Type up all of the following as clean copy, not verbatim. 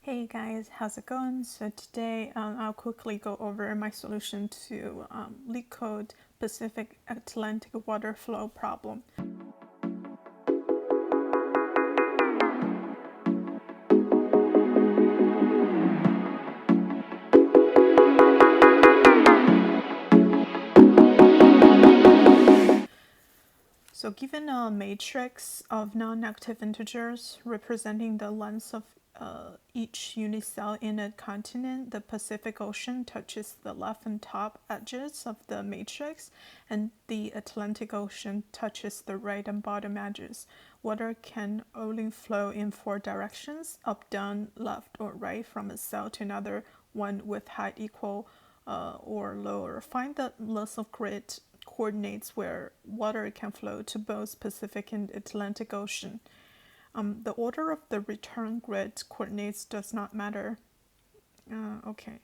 Hey guys, how's it going? So today I'll quickly go over my solution to LeetCode Pacific Atlantic water flow problem. So given a matrix of non-negative integers representing the length of each unit cell in a continent, the Pacific Ocean touches the left and top edges of the matrix, and the Atlantic Ocean touches the right and bottom edges. Water can only flow in 4 directions, up, down, left, or right, from a cell to another one with height equal or lower. Find the list of grid coordinates where water can flow to both Pacific and Atlantic Ocean. The order of the return grid coordinates does not matter. Okay,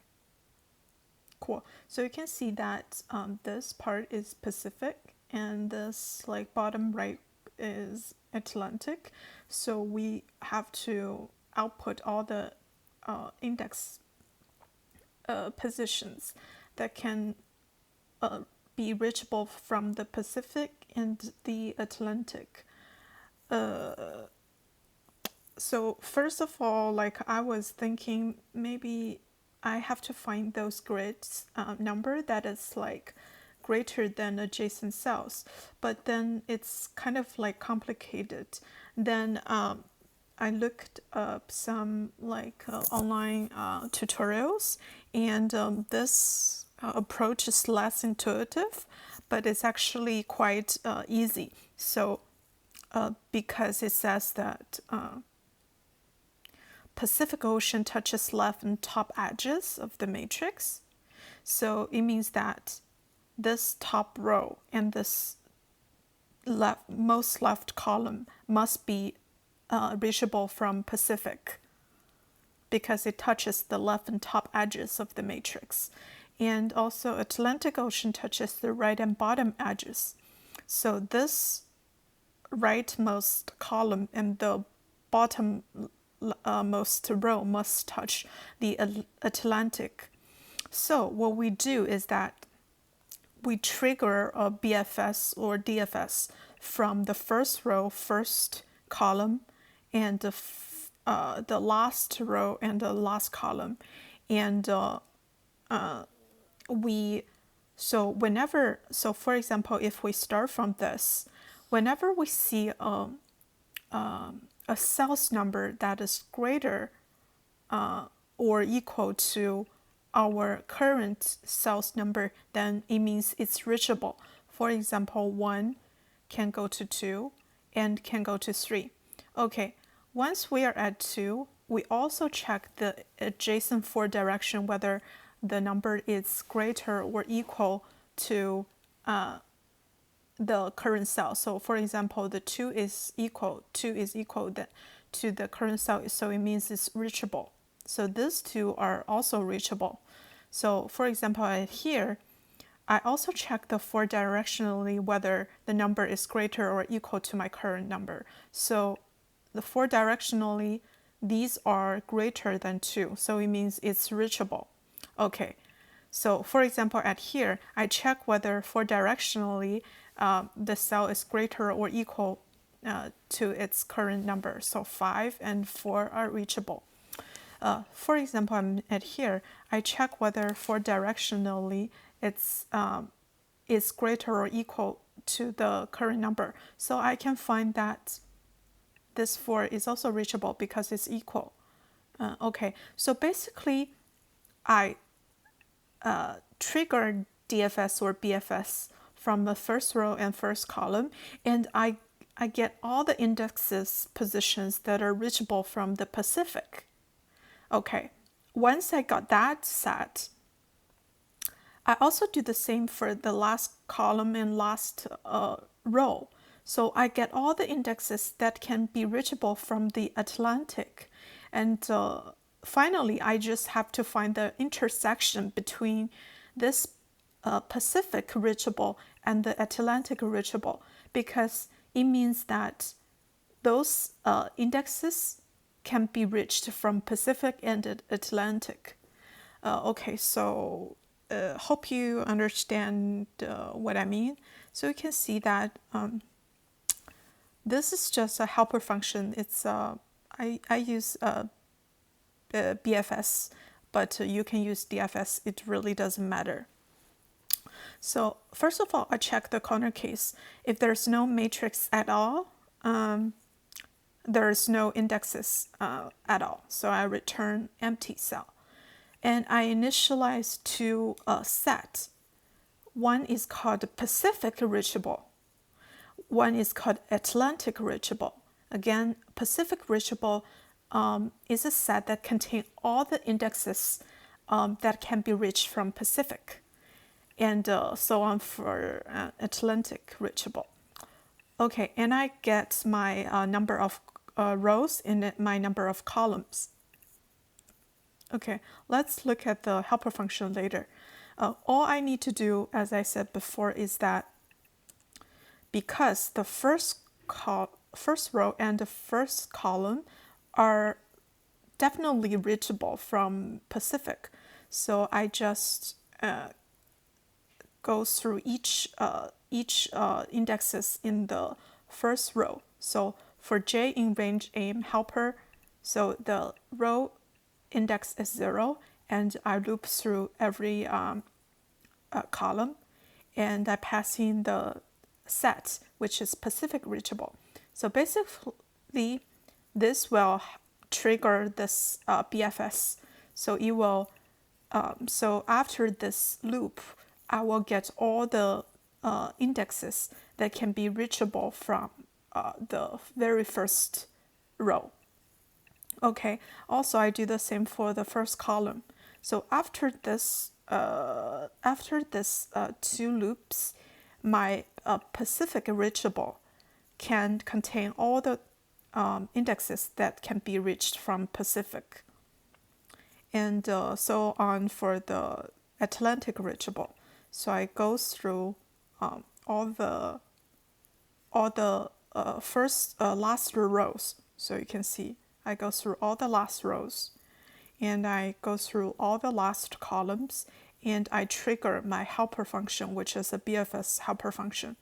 cool. So you can see that this part is Pacific and this bottom right is Atlantic. So we have to output all the index positions that can be reachable from the Pacific and the Atlantic. So first of all, I was thinking maybe I have to find those grids number that is greater than adjacent cells, but then it's kind of complicated. Then I looked up some online tutorials, and this approach is less intuitive, but it's actually quite easy. So because it says that Pacific Ocean touches left and top edges of the matrix, so it means that this top row and this most left column must be reachable from Pacific because it touches the left and top edges of the matrix. And also Atlantic Ocean touches the right and bottom edges. So this rightmost column and the bottom most row must touch the Atlantic. So what we do is that we trigger a BFS or DFS from the first row, first column, and the last row and the last column. And for example, if we start from this, whenever we see a cells number that is greater or equal to our current cells number, then it means it's reachable. For example, 1 can go to 2 and can go to 3. Okay, once we are at 2, we also check the adjacent 4 direction whether the number is greater or equal to the current cell. So for example, the 2 is equal to the current cell, so it means it's reachable. So these two are also reachable. So for example, here, I also check the 4 directionally whether the number is greater or equal to my current number. So the 4 directionally, these are greater than 2, so it means it's reachable. Okay, so for example, at here, I check whether 4 directionally the cell is greater or equal to its current number. So 5 and 4 are reachable. For example, I'm at here, I check whether 4 directionally it's is greater or equal to the current number. So I can find that this 4 is also reachable because it's equal. Okay, so basically I trigger DFS or BFS from the first row and first column, and I get all the indexes positions that are reachable from the Pacific. Okay, once I got that set, I also do the same for the last column and last row. So I get all the indexes that can be reachable from the Atlantic. And finally, I just have to find the intersection between this Pacific reachable and the Atlantic reachable, because it means that those indexes can be reached from Pacific and Atlantic. Okay, so hope you understand what I mean. So you can see that this is just a helper function. It's I use BFS, but you can use DFS. It really doesn't matter. So first of all, I check the corner case. If there's no matrix at all, there's no indexes at all. So I return empty cell. And I initialize two sets. One is called Pacific reachable. One is called Atlantic reachable. Again, Pacific reachable is a set that contains all the indexes that can be reached from Pacific, and so on for Atlantic reachable. Okay, and I get my number of rows and my number of columns. Okay, let's look at the helper function later. All I need to do, as I said before, is that because the first row and the first column are definitely reachable from Pacific, so I just go through each indexes in the first row. So for J in range aim helper, so the row index is 0, and I loop through every column, and I pass in the set, which is Pacific reachable. So basically, this will trigger this BFS. So it will. So after this loop, I will get all the indexes that can be reachable from the very first row. Okay. Also, I do the same for the first column. So after this two loops, my Pacific reachable can contain all the indexes that can be reached from Pacific, and so on for the Atlantic reachable. So I go through all the last rows. So you can see I go through all the last rows, and I go through all the last columns, and I trigger my helper function, which is a BFS helper function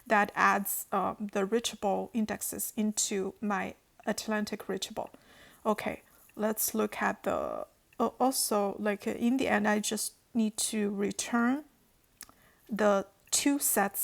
that adds the reachable indexes into my Atlantic reachable. Okay, let's look at the, also like in the end, I just need to return the two sets